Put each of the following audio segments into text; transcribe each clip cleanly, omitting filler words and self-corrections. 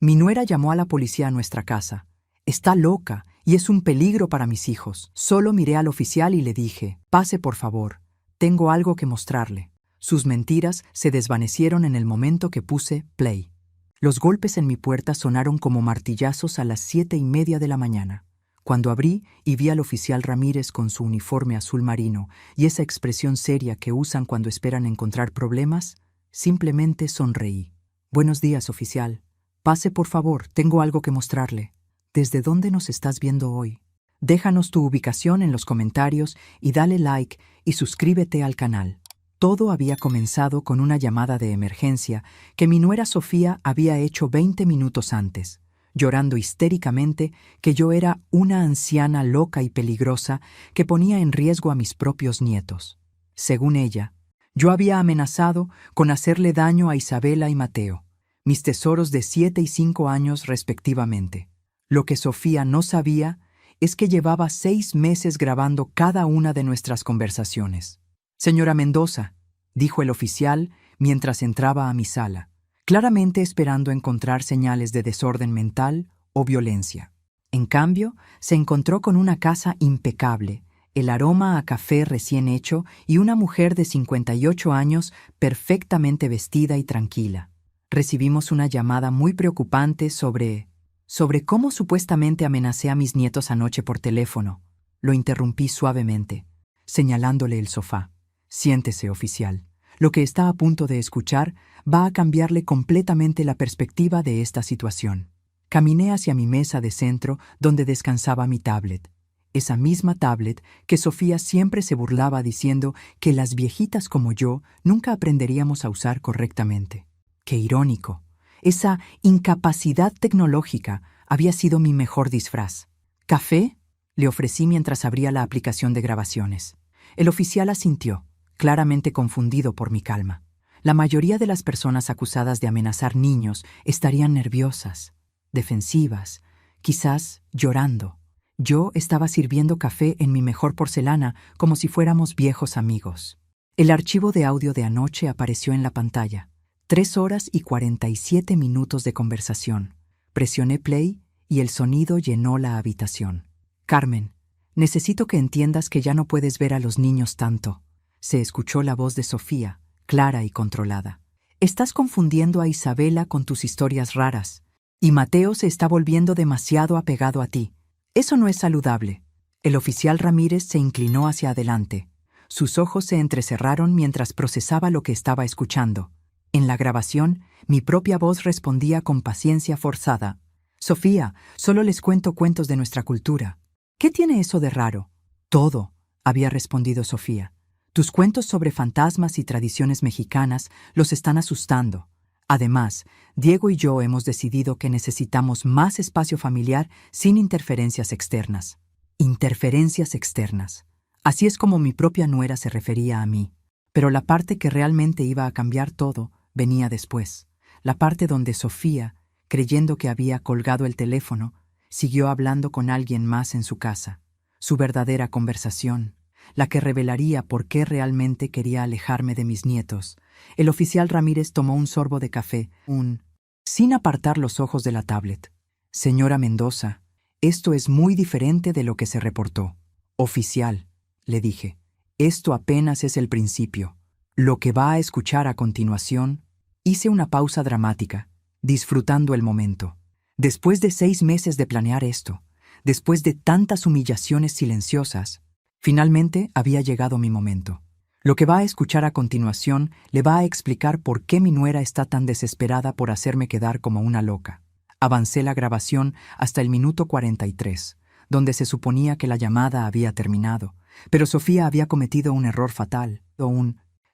Mi nuera llamó a la policía a nuestra casa. Está loca y es un peligro para mis hijos. Solo miré al oficial y le dije, pase por favor, tengo algo que mostrarle. Sus mentiras se desvanecieron en el momento que puse play. Los golpes en mi puerta sonaron como martillazos a las 7:30 de la mañana. Cuando abrí y vi al oficial Ramírez con su uniforme azul marino y esa expresión seria que usan cuando esperan encontrar problemas, simplemente sonreí. Buenos días, oficial. Pase por favor, tengo algo que mostrarle. ¿Desde dónde nos estás viendo hoy? Déjanos tu ubicación en los comentarios y dale like y suscríbete al canal. Todo había comenzado con una llamada de emergencia que mi nuera Sofía había hecho 20 minutos antes, llorando histéricamente que yo era una anciana loca y peligrosa que ponía en riesgo a mis propios nietos. Según ella, yo había amenazado con hacerle daño a Isabela y Mateo, mis tesoros de 7 y 5 años respectivamente. Lo que Sofía no sabía es que llevaba 6 meses grabando cada una de nuestras conversaciones. Señora Mendoza, dijo el oficial mientras entraba a mi sala, claramente esperando encontrar señales de desorden mental o violencia. En cambio, se encontró con una casa impecable, el aroma a café recién hecho y una mujer de 58 años perfectamente vestida y tranquila. Recibimos una llamada muy preocupante sobre cómo supuestamente amenacé a mis nietos anoche por teléfono. Lo interrumpí suavemente, señalándole el sofá. Siéntese, oficial. Lo que está a punto de escuchar va a cambiarle completamente la perspectiva de esta situación. Caminé hacia mi mesa de centro donde descansaba mi tablet. Esa misma tablet que Sofía siempre se burlaba diciendo que las viejitas como yo nunca aprenderíamos a usar correctamente. ¡Qué irónico! Esa incapacidad tecnológica había sido mi mejor disfraz. ¿Café? Le ofrecí mientras abría la aplicación de grabaciones. El oficial asintió, claramente confundido por mi calma. La mayoría de las personas acusadas de amenazar niños estarían nerviosas, defensivas, quizás llorando. Yo estaba sirviendo café en mi mejor porcelana como si fuéramos viejos amigos. El archivo de audio de anoche apareció en la pantalla. 3 horas y 47 minutos de conversación. Presioné play y el sonido llenó la habitación. Carmen, necesito que entiendas que ya no puedes ver a los niños tanto. Se escuchó la voz de Sofía, clara y controlada. Estás confundiendo a Isabela con tus historias raras, y Mateo se está volviendo demasiado apegado a ti. Eso no es saludable. El oficial Ramírez se inclinó hacia adelante. Sus ojos se entrecerraron mientras procesaba lo que estaba escuchando. En la grabación, mi propia voz respondía con paciencia forzada. Sofía, solo les cuento cuentos de nuestra cultura. ¿Qué tiene eso de raro? Todo, había respondido Sofía. Tus cuentos sobre fantasmas y tradiciones mexicanas los están asustando. Además, Diego y yo hemos decidido que necesitamos más espacio familiar sin interferencias externas. Interferencias externas. Así es como mi propia nuera se refería a mí. Pero la parte que realmente iba a cambiar todo venía después. La parte donde Sofía, creyendo que había colgado el teléfono, siguió hablando con alguien más en su casa. Su verdadera conversación, la que revelaría por qué realmente quería alejarme de mis nietos. El oficial Ramírez tomó un sorbo de café, sin apartar los ojos de la tablet. Señora Mendoza, esto es muy diferente de lo que se reportó. Oficial, le dije, esto apenas es el principio. Lo que va a escuchar a continuación, hice una pausa dramática, disfrutando el momento. Después de 6 meses de planear esto, después de tantas humillaciones silenciosas, finalmente había llegado mi momento. Lo que va a escuchar a continuación le va a explicar por qué mi nuera está tan desesperada por hacerme quedar como una loca. Avancé la grabación hasta el minuto 43, donde se suponía que la llamada había terminado, pero Sofía había cometido un error fatal,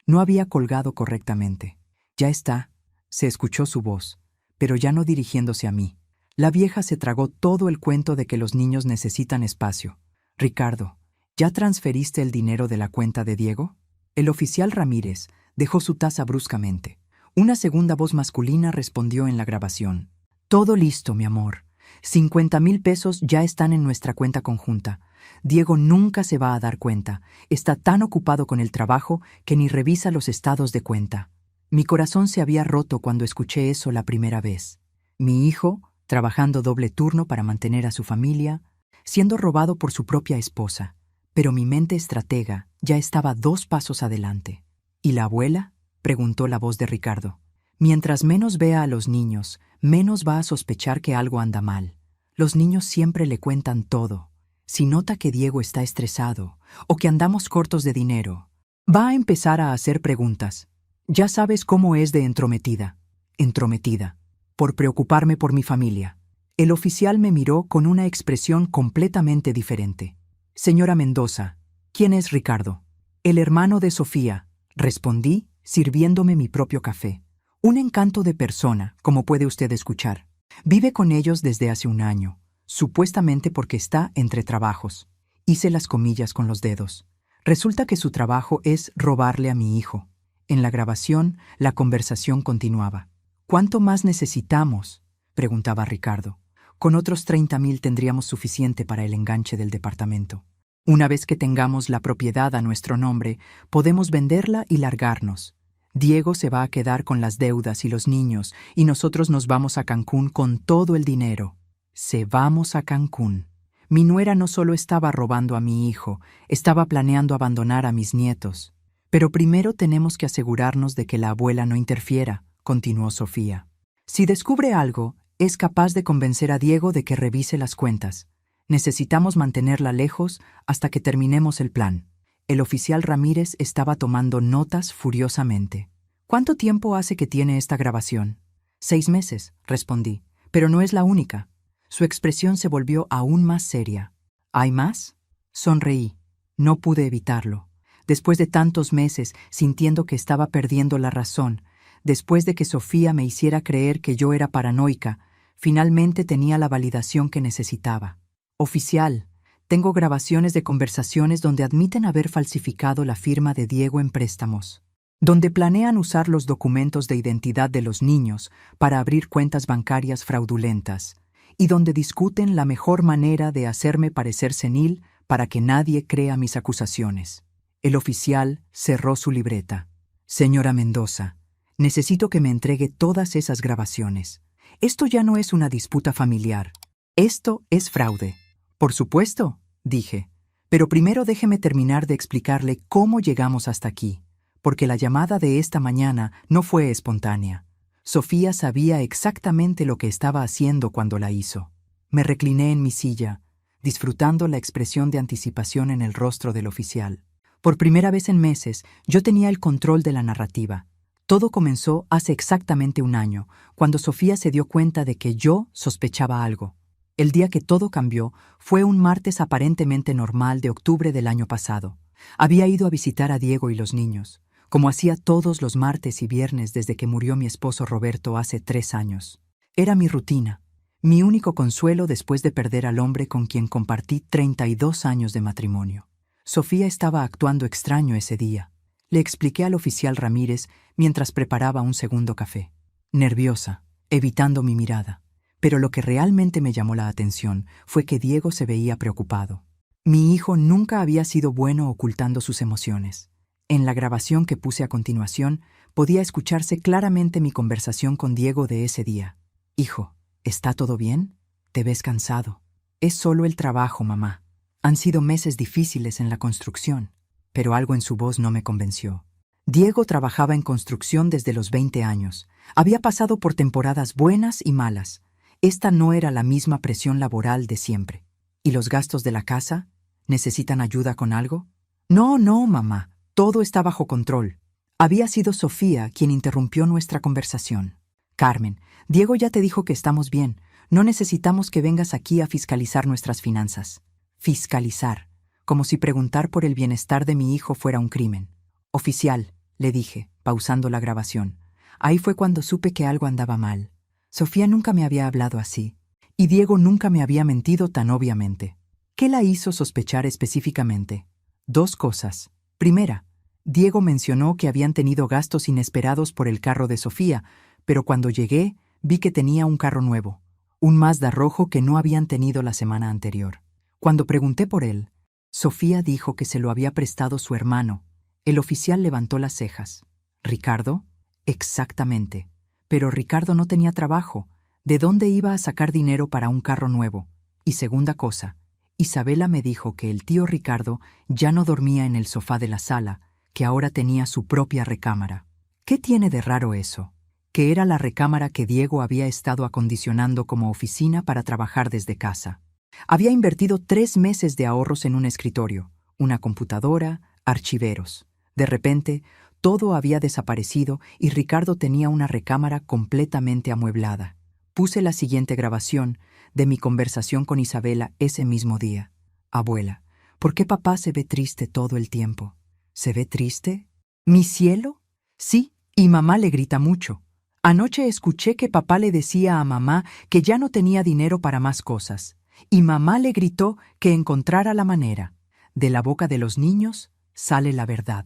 no había colgado correctamente. Ya está, se escuchó su voz, pero ya no dirigiéndose a mí. La vieja se tragó todo el cuento de que los niños necesitan espacio. Ricardo, ¿ya transferiste el dinero de la cuenta de Diego? El oficial Ramírez dejó su taza bruscamente. Una segunda voz masculina respondió en la grabación. Todo listo, mi amor. 50,000 pesos ya están en nuestra cuenta conjunta. Diego nunca se va a dar cuenta. Está tan ocupado con el trabajo que ni revisa los estados de cuenta. Mi corazón se había roto cuando escuché eso la primera vez. Mi hijo, trabajando doble turno para mantener a su familia, siendo robado por su propia esposa. Pero mi mente estratega ya estaba 2 pasos adelante. ¿Y la abuela?, preguntó la voz de Ricardo. Mientras menos vea a los niños, menos va a sospechar que algo anda mal. Los niños siempre le cuentan todo. Si nota que Diego está estresado o que andamos cortos de dinero, va a empezar a hacer preguntas. Ya sabes cómo es de entrometida. Entrometida. Por preocuparme por mi familia. El oficial me miró con una expresión completamente diferente. Señora Mendoza, ¿quién es Ricardo? El hermano de Sofía, respondí, sirviéndome mi propio café. Un encanto de persona, como puede usted escuchar. Vive con ellos desde hace 1 año, supuestamente porque está entre trabajos. Hice las comillas con los dedos. Resulta que su trabajo es robarle a mi hijo. En la grabación, la conversación continuaba. ¿Cuánto más necesitamos?, preguntaba Ricardo. Con otros 30,000 tendríamos suficiente para el enganche del departamento. Una vez que tengamos la propiedad a nuestro nombre, podemos venderla y largarnos. Diego se va a quedar con las deudas y los niños, y nosotros nos vamos a Cancún con todo el dinero. Se vamos a Cancún. Mi nuera no solo estaba robando a mi hijo, estaba planeando abandonar a mis nietos. Pero primero tenemos que asegurarnos de que la abuela no interfiera, continuó Sofía. Si descubre algo, es capaz de convencer a Diego de que revise las cuentas. Necesitamos mantenerla lejos hasta que terminemos el plan. El oficial Ramírez estaba tomando notas furiosamente. ¿Cuánto tiempo hace que tiene esta grabación? 6 meses, respondí, pero no es la única. Su expresión se volvió aún más seria. ¿Hay más? Sonreí. No pude evitarlo. Después de tantos meses, sintiendo que estaba perdiendo la razón, después de que Sofía me hiciera creer que yo era paranoica, finalmente tenía la validación que necesitaba. Oficial, tengo grabaciones de conversaciones donde admiten haber falsificado la firma de Diego en préstamos, donde planean usar los documentos de identidad de los niños para abrir cuentas bancarias fraudulentas, y donde discuten la mejor manera de hacerme parecer senil para que nadie crea mis acusaciones. El oficial cerró su libreta. Señora Mendoza, necesito que me entregue todas esas grabaciones. Esto ya no es una disputa familiar. Esto es fraude. Por supuesto, dije. Pero primero déjeme terminar de explicarle cómo llegamos hasta aquí, porque la llamada de esta mañana no fue espontánea. Sofía sabía exactamente lo que estaba haciendo cuando la hizo. Me recliné en mi silla, disfrutando la expresión de anticipación en el rostro del oficial. Por primera vez en meses, yo tenía el control de la narrativa. Todo comenzó hace exactamente 1 año, cuando Sofía se dio cuenta de que yo sospechaba algo. El día que todo cambió fue un martes aparentemente normal de octubre del año pasado. Había ido a visitar a Diego y los niños, como hacía todos los martes y viernes desde que murió mi esposo Roberto hace 3 años. Era mi rutina, mi único consuelo después de perder al hombre con quien compartí 32 años de matrimonio. Sofía estaba actuando extraño ese día. Le expliqué al oficial Ramírez mientras preparaba un segundo café. Nerviosa, evitando mi mirada. Pero lo que realmente me llamó la atención fue que Diego se veía preocupado. Mi hijo nunca había sido bueno ocultando sus emociones. En la grabación que puse a continuación, podía escucharse claramente mi conversación con Diego de ese día. Hijo, ¿está todo bien? Te ves cansado. Es solo el trabajo, mamá. Han sido meses difíciles en la construcción, pero algo en su voz no me convenció. Diego trabajaba en construcción desde los 20 años. Había pasado por temporadas buenas y malas. Esta no era la misma presión laboral de siempre. ¿Y los gastos de la casa? ¿Necesitan ayuda con algo? No, mamá. Todo está bajo control. Había sido Sofía quien interrumpió nuestra conversación. Carmen, Diego ya te dijo que estamos bien. No necesitamos que vengas aquí a fiscalizar nuestras finanzas. Fiscalizar, como si preguntar por el bienestar de mi hijo fuera un crimen. Oficial, le dije, pausando la grabación. Ahí fue cuando supe que algo andaba mal. Sofía nunca me había hablado así, y Diego nunca me había mentido tan obviamente. ¿Qué la hizo sospechar específicamente? 2 cosas. Primera, Diego mencionó que habían tenido gastos inesperados por el carro de Sofía, pero cuando llegué, vi que tenía un carro nuevo, un Mazda rojo que no habían tenido la semana anterior. Cuando pregunté por él, Sofía dijo que se lo había prestado su hermano. El oficial levantó las cejas. ¿Ricardo? Exactamente. Pero Ricardo no tenía trabajo. ¿De dónde iba a sacar dinero para un carro nuevo? Y segunda cosa, Isabela me dijo que el tío Ricardo ya no dormía en el sofá de la sala, que ahora tenía su propia recámara. ¿Qué tiene de raro eso? Que era la recámara que Diego había estado acondicionando como oficina para trabajar desde casa. Había invertido 3 meses de ahorros en un escritorio, una computadora, archiveros. De repente, todo había desaparecido y Ricardo tenía una recámara completamente amueblada. Puse la siguiente grabación de mi conversación con Isabela ese mismo día. Abuela, ¿por qué papá se ve triste todo el tiempo? ¿Se ve triste? ¿Mi cielo? Sí, y mamá le grita mucho. Anoche escuché que papá le decía a mamá que ya no tenía dinero para más cosas, y mamá le gritó que encontrara la manera. De la boca de los niños sale la verdad.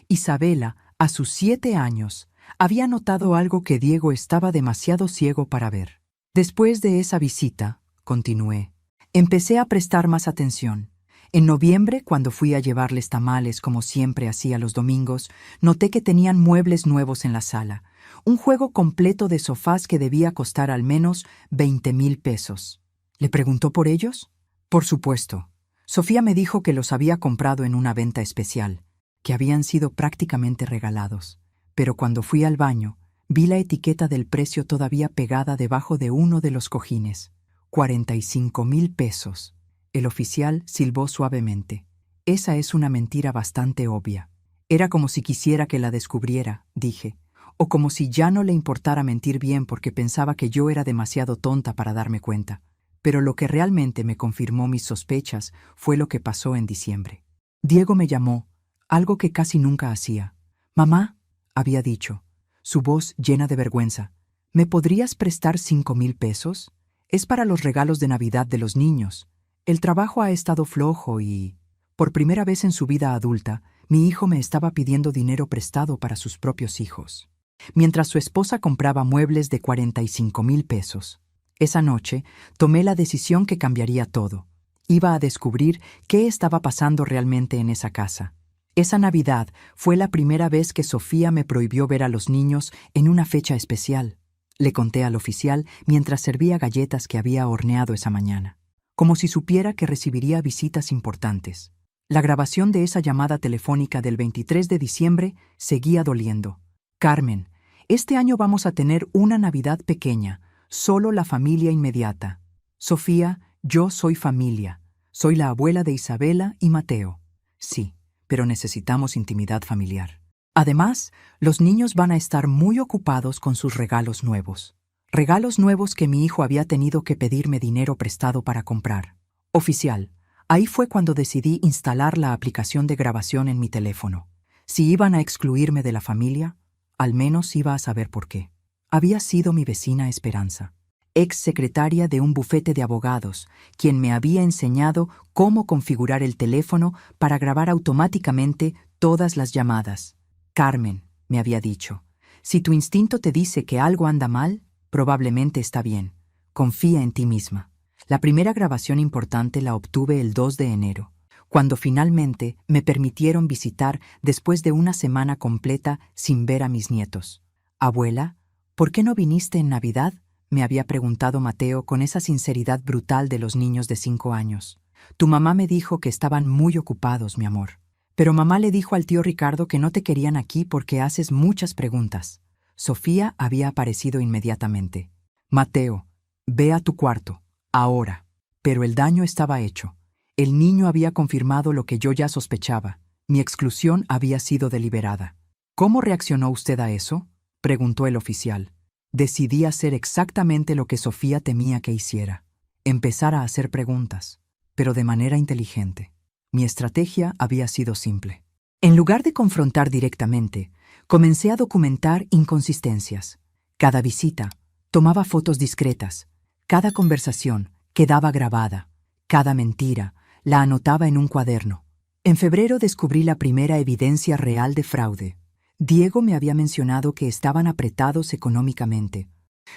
Isabela, a sus 7 años, había notado algo que Diego estaba demasiado ciego para ver. Después de esa visita, continué, empecé a prestar más atención. En noviembre, cuando fui a llevarles tamales como siempre hacía los domingos, noté que tenían muebles nuevos en la sala, un juego completo de sofás que debía costar al menos 20,000 pesos. ¿Le preguntó por ellos? Por supuesto. Sofía me dijo que los había comprado en una venta especial, que habían sido prácticamente regalados. Pero cuando fui al baño, vi la etiqueta del precio todavía pegada debajo de uno de los cojines. 45,000 pesos. El oficial silbó suavemente. Esa es una mentira bastante obvia. Era como si quisiera que la descubriera, dije, o como si ya no le importara mentir bien porque pensaba que yo era demasiado tonta para darme cuenta. Pero lo que realmente me confirmó mis sospechas fue lo que pasó en diciembre. Diego me llamó, algo que casi nunca hacía. Mamá, había dicho, su voz llena de vergüenza, ¿me podrías prestar 5,000 pesos? Es para los regalos de Navidad de los niños. El trabajo ha estado flojo y, por primera vez en su vida adulta, mi hijo me estaba pidiendo dinero prestado para sus propios hijos, mientras su esposa compraba muebles de 45,000 pesos. Esa noche tomé la decisión que cambiaría todo. Iba a descubrir qué estaba pasando realmente en esa casa. Esa Navidad fue la primera vez que Sofía me prohibió ver a los niños en una fecha especial. Le conté al oficial mientras servía galletas que había horneado esa mañana, como si supiera que recibiría visitas importantes. La grabación de esa llamada telefónica del 23 de diciembre seguía doliendo. Carmen, este año vamos a tener una Navidad pequeña, solo la familia inmediata. Sofía, yo soy familia. Soy la abuela de Isabela y Mateo. Sí, pero necesitamos intimidad familiar. Además, los niños van a estar muy ocupados con sus regalos nuevos. Regalos nuevos que mi hijo había tenido que pedirme dinero prestado para comprar. Oficial, ahí fue cuando decidí instalar la aplicación de grabación en mi teléfono. Si iban a excluirme de la familia, al menos iba a saber por qué. Había sido mi vecina Esperanza, ex secretaria de un bufete de abogados, quien me había enseñado cómo configurar el teléfono para grabar automáticamente todas las llamadas. Carmen, me había dicho, si tu instinto te dice que algo anda mal, probablemente está bien. Confía en ti misma. La primera grabación importante la obtuve el 2 de enero, cuando finalmente me permitieron visitar después de una semana completa sin ver a mis nietos. Abuela, ¿por qué no viniste en Navidad?, me había preguntado Mateo con esa sinceridad brutal de los niños de 5 años. Tu mamá me dijo que estaban muy ocupados, mi amor. Pero mamá le dijo al tío Ricardo que no te querían aquí porque haces muchas preguntas. Sofía había aparecido inmediatamente. Mateo, ve a tu cuarto, ahora. Pero el daño estaba hecho. El niño había confirmado lo que yo ya sospechaba. Mi exclusión había sido deliberada. ¿Cómo reaccionó usted a eso?, preguntó el oficial. Decidí hacer exactamente lo que Sofía temía que hiciera. Empezar a hacer preguntas, pero de manera inteligente. Mi estrategia había sido simple. En lugar de confrontar directamente, comencé a documentar inconsistencias. Cada visita tomaba fotos discretas. Cada conversación quedaba grabada. Cada mentira la anotaba en un cuaderno. En febrero descubrí la primera evidencia real de fraude. Diego me había mencionado que estaban apretados económicamente.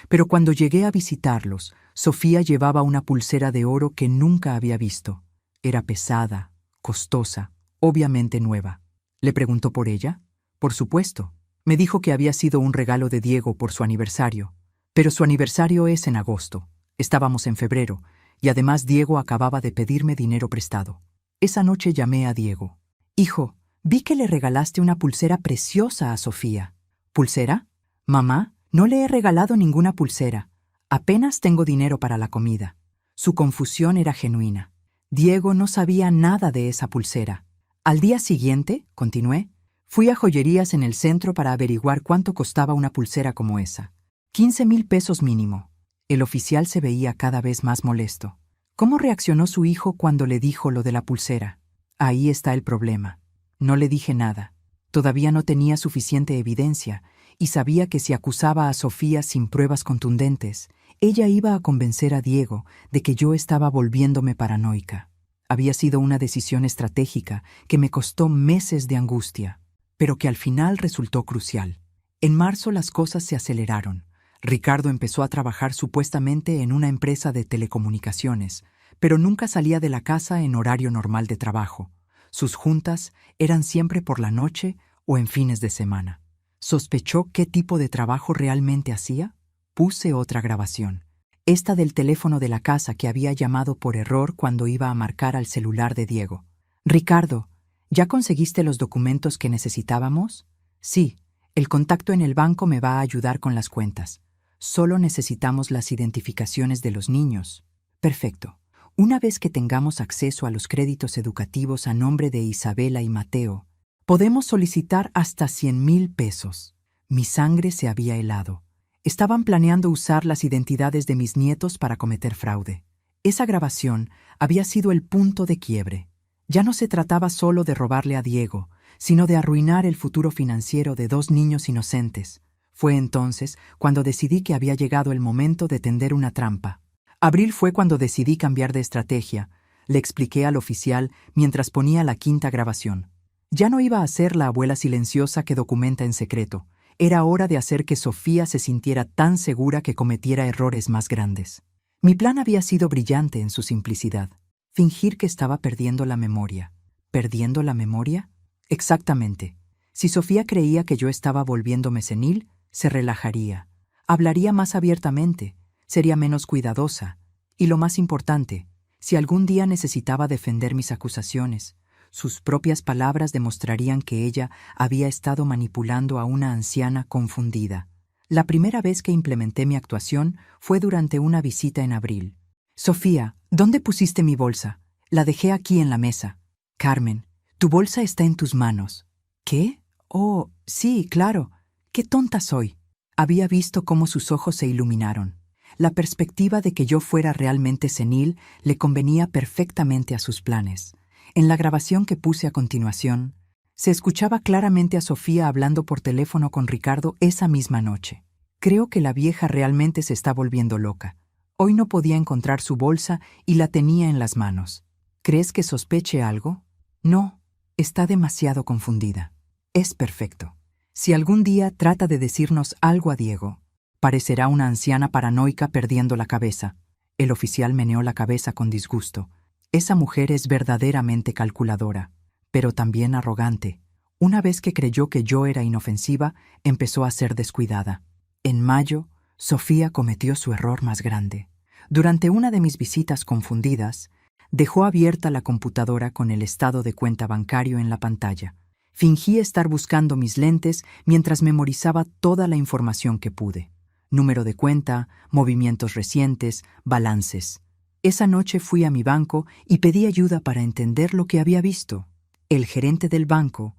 Pero cuando llegué a visitarlos, Sofía llevaba una pulsera de oro que nunca había visto. Era pesada, costosa, obviamente nueva. ¿Le preguntó por ella? Por supuesto. Me dijo que había sido un regalo de Diego por su aniversario. Pero su aniversario es en agosto. Estábamos en febrero, y además Diego acababa de pedirme dinero prestado. Esa noche llamé a Diego. Hijo, vi que le regalaste una pulsera preciosa a Sofía. ¿Pulsera? Mamá, no le he regalado ninguna pulsera. Apenas tengo dinero para la comida. Su confusión era genuina. Diego no sabía nada de esa pulsera. Al día siguiente, continué, fui a joyerías en el centro para averiguar cuánto costaba una pulsera como esa. 15,000 pesos mínimo. El oficial se veía cada vez más molesto. ¿Cómo reaccionó su hijo cuando le dijo lo de la pulsera? Ahí está el problema. No le dije nada. Todavía no tenía suficiente evidencia y sabía que si acusaba a Sofía sin pruebas contundentes, ella iba a convencer a Diego de que yo estaba volviéndome paranoica. Había sido una decisión estratégica que me costó meses de angustia, pero que al final resultó crucial. En marzo las cosas se aceleraron. Ricardo empezó a trabajar supuestamente en una empresa de telecomunicaciones, pero nunca salía de la casa en horario normal de trabajo. Sus juntas eran siempre por la noche o en fines de semana. ¿Sospechó qué tipo de trabajo realmente hacía? Puse otra grabación. Esta del teléfono de la casa que había llamado por error cuando iba a marcar al celular de Diego. Ricardo, ¿ya conseguiste los documentos que necesitábamos? Sí, el contacto en el banco me va a ayudar con las cuentas. Solo necesitamos las identificaciones de los niños. Perfecto. Una vez que tengamos acceso a los créditos educativos a nombre de Isabela y Mateo, podemos solicitar hasta 100,000 pesos. Mi sangre se había helado. Estaban planeando usar las identidades de mis nietos para cometer fraude. Esa grabación había sido el punto de quiebre. Ya no se trataba solo de robarle a Diego, sino de arruinar el futuro financiero de 2 niños inocentes. Fue entonces cuando decidí que había llegado el momento de tender una trampa. Abril fue cuando decidí cambiar de estrategia, le expliqué al oficial mientras ponía la 5ª grabación. Ya no iba a ser la abuela silenciosa que documenta en secreto. Era hora de hacer que Sofía se sintiera tan segura que cometiera errores más grandes. Mi plan había sido brillante en su simplicidad. Fingir que estaba perdiendo la memoria. ¿Perdiendo la memoria? Exactamente. Si Sofía creía que yo estaba volviéndome senil, se relajaría. Hablaría más abiertamente. Sería menos cuidadosa. Y lo más importante, si algún día necesitaba defender mis acusaciones, sus propias palabras demostrarían que ella había estado manipulando a una anciana confundida. La primera vez que implementé mi actuación fue durante una visita en abril. Sofía, ¿dónde pusiste mi bolsa? La dejé aquí en la mesa. Carmen, tu bolsa está en tus manos. ¿Qué? Oh, sí, claro. Qué tonta soy. Había visto cómo sus ojos se iluminaron. La perspectiva de que yo fuera realmente senil le convenía perfectamente a sus planes. En la grabación que puse a continuación, se escuchaba claramente a Sofía hablando por teléfono con Ricardo esa misma noche. Creo que la vieja realmente se está volviendo loca. Hoy no podía encontrar su bolsa y la tenía en las manos. ¿Crees que sospeche algo? No, está demasiado confundida. Es perfecto. Si algún día trata de decirnos algo a Diego, parecerá una anciana paranoica perdiendo la cabeza. El oficial meneó la cabeza con disgusto. Esa mujer es verdaderamente calculadora, pero también arrogante. Una vez que creyó que yo era inofensiva, empezó a ser descuidada. En mayo, Sofía cometió su error más grande. Durante una de mis visitas confundidas, dejó abierta la computadora con el estado de cuenta bancario en la pantalla. Fingí estar buscando mis lentes mientras memorizaba toda la información que pude. Número de cuenta, movimientos recientes, balances. Esa noche fui a mi banco y pedí ayuda para entender lo que había visto. El gerente del banco,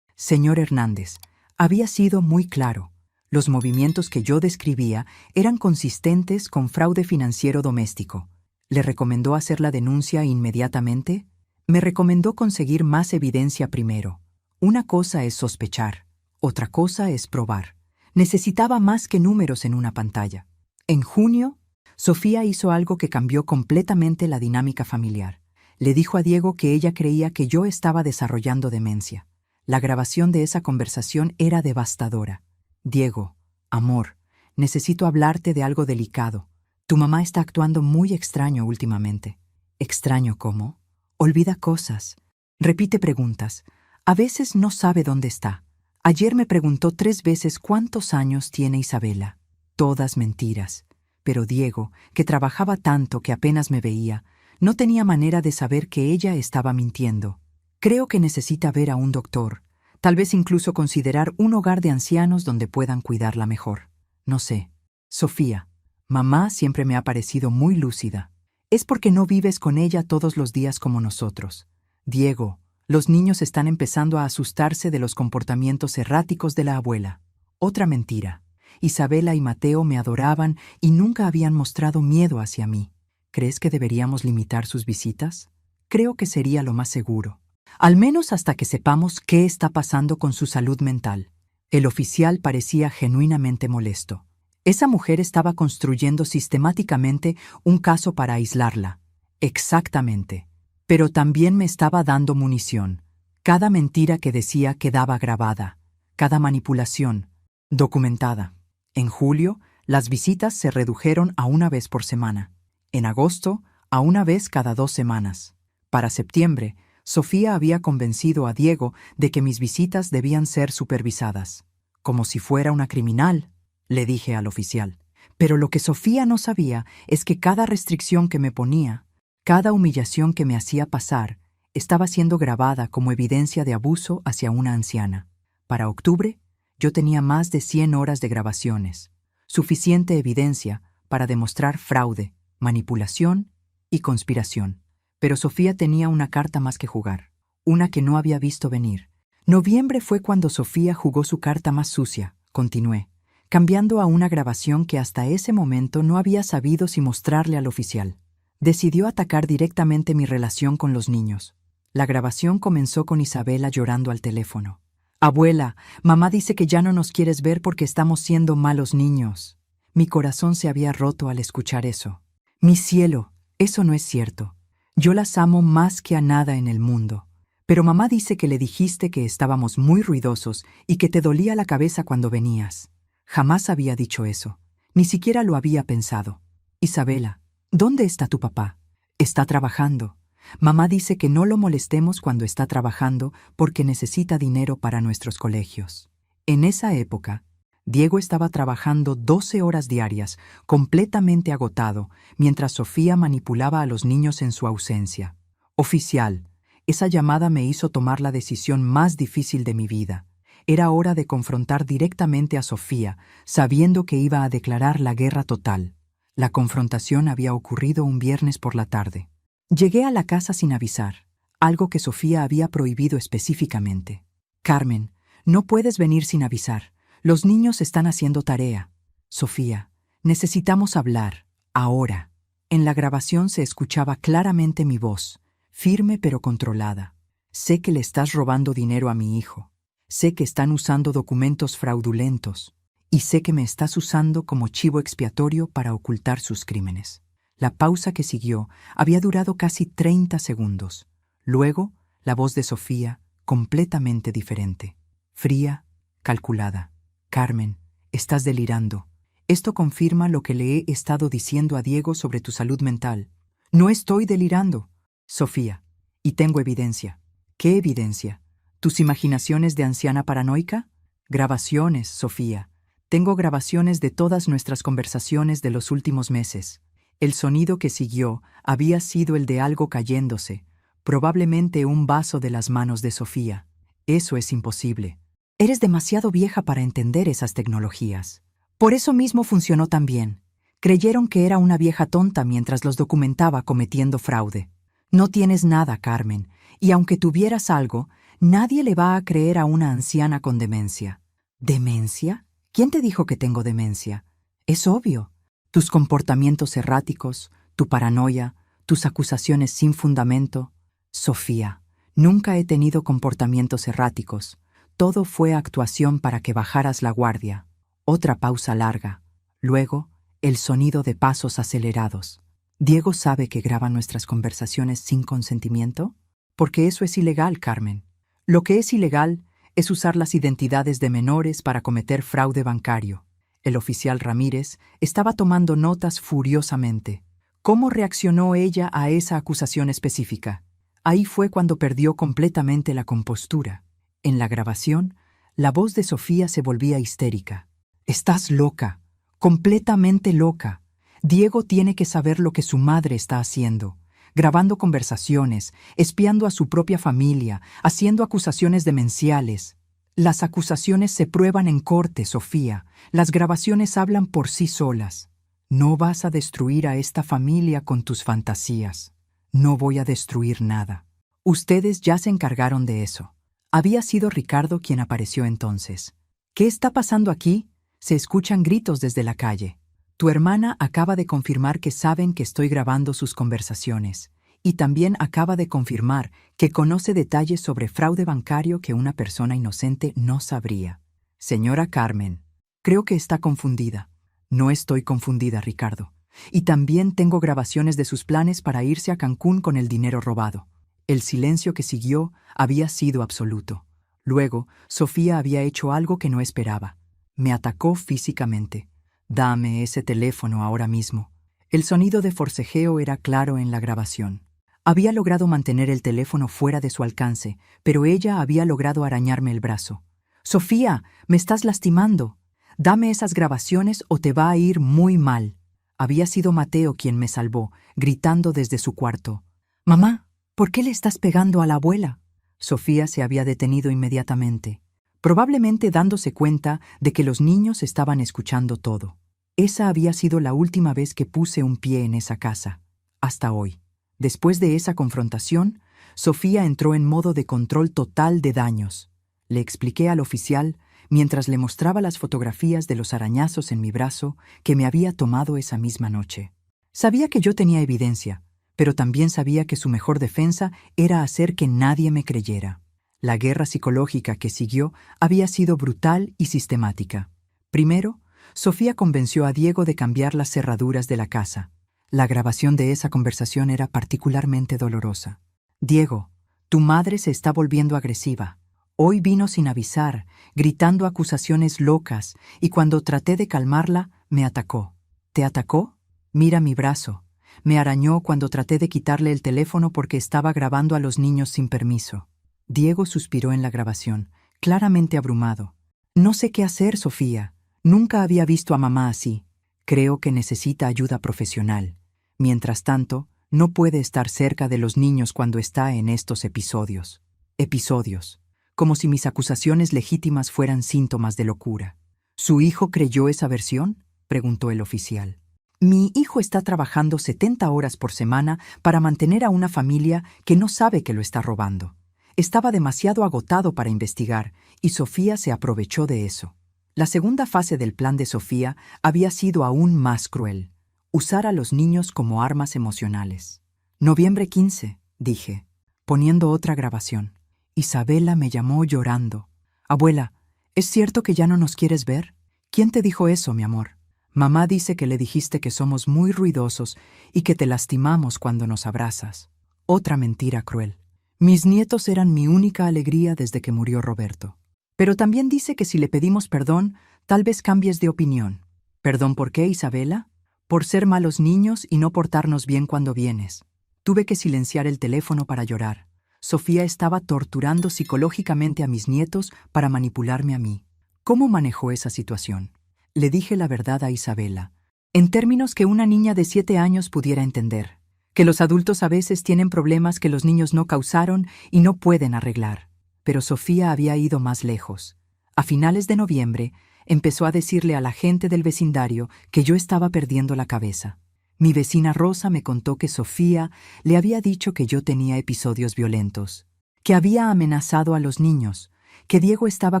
señor Hernández, había sido muy claro. Los movimientos que yo describía eran consistentes con fraude financiero doméstico. ¿Le recomendó hacer la denuncia inmediatamente? Me recomendó conseguir más evidencia primero. Una cosa es sospechar, otra cosa es probar. Necesitaba más que números en una pantalla. En junio, Sofía hizo algo que cambió completamente la dinámica familiar. Le dijo a Diego que ella creía que yo estaba desarrollando demencia. La grabación de esa conversación era devastadora. Diego, amor, necesito hablarte de algo delicado. Tu mamá está actuando muy extraño últimamente. ¿Extraño cómo? Olvida cosas. Repite preguntas. A veces no sabe dónde está. Ayer me preguntó 3 veces cuántos años tiene Isabela. Todas mentiras. Pero Diego, que trabajaba tanto que apenas me veía, no tenía manera de saber que ella estaba mintiendo. Creo que necesita ver a un doctor, tal vez incluso considerar un hogar de ancianos donde puedan cuidarla mejor. No sé. Sofía, mamá siempre me ha parecido muy lúcida. Es porque no vives con ella todos los días como nosotros. Diego, los niños están empezando a asustarse de los comportamientos erráticos de la abuela. Otra mentira. Isabela y Mateo me adoraban y nunca habían mostrado miedo hacia mí. ¿Crees que deberíamos limitar sus visitas? Creo que sería lo más seguro. Al menos hasta que sepamos qué está pasando con su salud mental. El oficial parecía genuinamente molesto. Esa mujer estaba construyendo sistemáticamente un caso para aislarla. Exactamente. Pero también me estaba dando munición. Cada mentira que decía quedaba grabada. Cada manipulación, documentada. En julio, las visitas se redujeron a una vez por semana. En agosto, a una vez cada 2 semanas. Para septiembre, Sofía había convencido a Diego de que mis visitas debían ser supervisadas. Como si fuera una criminal, le dije al oficial. Pero lo que Sofía no sabía es que cada restricción que me ponía, cada humillación que me hacía pasar, estaba siendo grabada como evidencia de abuso hacia una anciana. Para octubre, yo tenía más de 100 horas de grabaciones, suficiente evidencia para demostrar fraude, manipulación y conspiración. Pero Sofía tenía una carta más que jugar, una que no había visto venir. Noviembre fue cuando Sofía jugó su carta más sucia, continué, cambiando a una grabación que hasta ese momento no había sabido si mostrarle al oficial. Decidió atacar directamente mi relación con los niños. La grabación comenzó con Isabela llorando al teléfono. «Abuela, mamá dice que ya no nos quieres ver porque estamos siendo malos niños». Mi corazón se había roto al escuchar eso. «Mi cielo, eso no es cierto. Yo las amo más que a nada en el mundo. Pero mamá dice que le dijiste que estábamos muy ruidosos y que te dolía la cabeza cuando venías». Jamás había dicho eso. Ni siquiera lo había pensado. «Isabela, ¿dónde está tu papá? Está trabajando. Mamá dice que no lo molestemos cuando está trabajando porque necesita dinero para nuestros colegios». En esa época, Diego estaba trabajando 12 horas diarias, completamente agotado, mientras Sofía manipulaba a los niños en su ausencia. Oficial, esa llamada me hizo tomar la decisión más difícil de mi vida. Era hora de confrontar directamente a Sofía, sabiendo que iba a declarar la guerra total. La confrontación había ocurrido un viernes por la tarde. Llegué a la casa sin avisar, algo que Sofía había prohibido específicamente. «Carmen, no puedes venir sin avisar. Los niños están haciendo tarea». «Sofía, necesitamos hablar, ahora». En la grabación se escuchaba claramente mi voz, firme pero controlada. «Sé que le estás robando dinero a mi hijo. Sé que están usando documentos fraudulentos. Y sé que me estás usando como chivo expiatorio para ocultar sus crímenes». La pausa que siguió había durado casi 30 segundos. Luego, la voz de Sofía, completamente diferente. Fría, calculada. «Carmen, estás delirando. Esto confirma lo que le he estado diciendo a Diego sobre tu salud mental». «No estoy delirando, Sofía. Y tengo evidencia». «¿Qué evidencia? ¿Tus imaginaciones de anciana paranoica?» «Grabaciones, Sofía. Tengo grabaciones de todas nuestras conversaciones de los últimos meses». El sonido que siguió había sido el de algo cayéndose, probablemente un vaso de las manos de Sofía. «Eso es imposible. Eres demasiado vieja para entender esas tecnologías. Por eso mismo funcionó tan bien. Creyeron que era una vieja tonta mientras los documentaba cometiendo fraude. No tienes nada, Carmen, y aunque tuvieras algo, nadie le va a creer a una anciana con demencia». «¿Demencia? ¿Quién te dijo que tengo demencia? Es obvio. Tus comportamientos erráticos, tu paranoia, tus acusaciones sin fundamento». «Sofía, nunca he tenido comportamientos erráticos. Todo fue actuación para que bajaras la guardia». Otra pausa larga. Luego, el sonido de pasos acelerados. «¿Diego sabe que graba nuestras conversaciones sin consentimiento?» «Porque eso es ilegal, Carmen. Lo que es ilegal es usar las identidades de menores para cometer fraude bancario». El oficial Ramírez estaba tomando notas furiosamente. ¿Cómo reaccionó ella a esa acusación específica? Ahí fue cuando perdió completamente la compostura. En la grabación, la voz de Sofía se volvía histérica. «Estás loca. completamente loca. Diego tiene que saber lo que su madre está haciendo, grabando conversaciones, espiando a su propia familia, haciendo acusaciones demenciales. Las acusaciones se prueban en corte, Sofía. Las grabaciones hablan por sí solas. No vas a destruir a esta familia con tus fantasías. No voy a destruir nada. Ustedes ya se encargaron de eso. Había sido Ricardo quien apareció entonces. ¿Qué está pasando aquí? Se escuchan gritos desde la calle. Tu hermana acaba de confirmar que saben que estoy grabando sus conversaciones. Y también acaba de confirmar que conoce detalles sobre fraude bancario que una persona inocente no sabría. Señora Carmen, creo que está confundida. No estoy confundida, Ricardo. Y también tengo grabaciones de sus planes para irse a Cancún con el dinero robado. El silencio que siguió había sido absoluto. Luego, Sofía había hecho algo que no esperaba. Me atacó físicamente. Dame ese teléfono ahora mismo. El sonido de forcejeo era claro en la grabación. Había logrado mantener el teléfono fuera de su alcance, pero ella había logrado arañarme el brazo. Sofía, me estás lastimando. Dame esas grabaciones o te va a ir muy mal. Había sido Mateo quien me salvó, gritando desde su cuarto. Mamá, ¿por qué le estás pegando a la abuela? Sofía se había detenido inmediatamente, probablemente dándose cuenta de que los niños estaban escuchando todo. Esa había sido la última vez que puse un pie en esa casa, hasta hoy. Después de esa confrontación, Sofía entró en modo de control total de daños. Le expliqué al oficial, mientras le mostraba las fotografías de los arañazos en mi brazo que me había tomado esa misma noche. Sabía que yo tenía evidencia, pero también sabía que su mejor defensa era hacer que nadie me creyera. La guerra psicológica que siguió había sido brutal y sistemática. Primero, Sofía convenció a Diego de cambiar las cerraduras de la casa. La grabación de esa conversación era particularmente dolorosa. Diego, tu madre se está volviendo agresiva. Hoy vino sin avisar, gritando acusaciones locas, y cuando traté de calmarla, me atacó. ¿Te atacó? Mira mi brazo. Me arañó cuando traté de quitarle el teléfono porque estaba grabando a los niños sin permiso. Diego suspiró en la grabación, claramente abrumado. No sé qué hacer, Sofía. Nunca había visto a mamá así. Creo que necesita ayuda profesional. Mientras tanto, no puede estar cerca de los niños cuando está en estos episodios. Episodios. Como si mis acusaciones legítimas fueran síntomas de locura. ¿Su hijo creyó esa versión?, preguntó el oficial. Mi hijo está trabajando 70 horas por semana para mantener a una familia que no sabe que lo está robando. Estaba demasiado agotado para investigar, y Sofía se aprovechó de eso. La segunda fase del plan de Sofía había sido aún más cruel: usar a los niños como armas emocionales. Noviembre 15, dije, poniendo otra grabación. Isabela me llamó llorando. Abuela, ¿es cierto que ya no nos quieres ver? ¿Quién te dijo eso, mi amor? Mamá dice que le dijiste que somos muy ruidosos y que te lastimamos cuando nos abrazas. Otra mentira cruel. Mis nietos eran mi única alegría desde que murió Roberto. Pero también dice que si le pedimos perdón, tal vez cambies de opinión. ¿Perdón por qué, Isabela? Por ser malos niños y no portarnos bien cuando vienes. Tuve que silenciar el teléfono para llorar. Sofía estaba torturando psicológicamente a mis nietos para manipularme a mí. ¿Cómo manejó esa situación? Le dije la verdad a Isabela, en términos que una niña de 7 años pudiera entender, que los adultos a veces tienen problemas que los niños no causaron y no pueden arreglar. Pero Sofía había ido más lejos. A finales de noviembre, empezó a decirle a la gente del vecindario que yo estaba perdiendo la cabeza. Mi vecina Rosa me contó que Sofía le había dicho que yo tenía episodios violentos, que había amenazado a los niños, que Diego estaba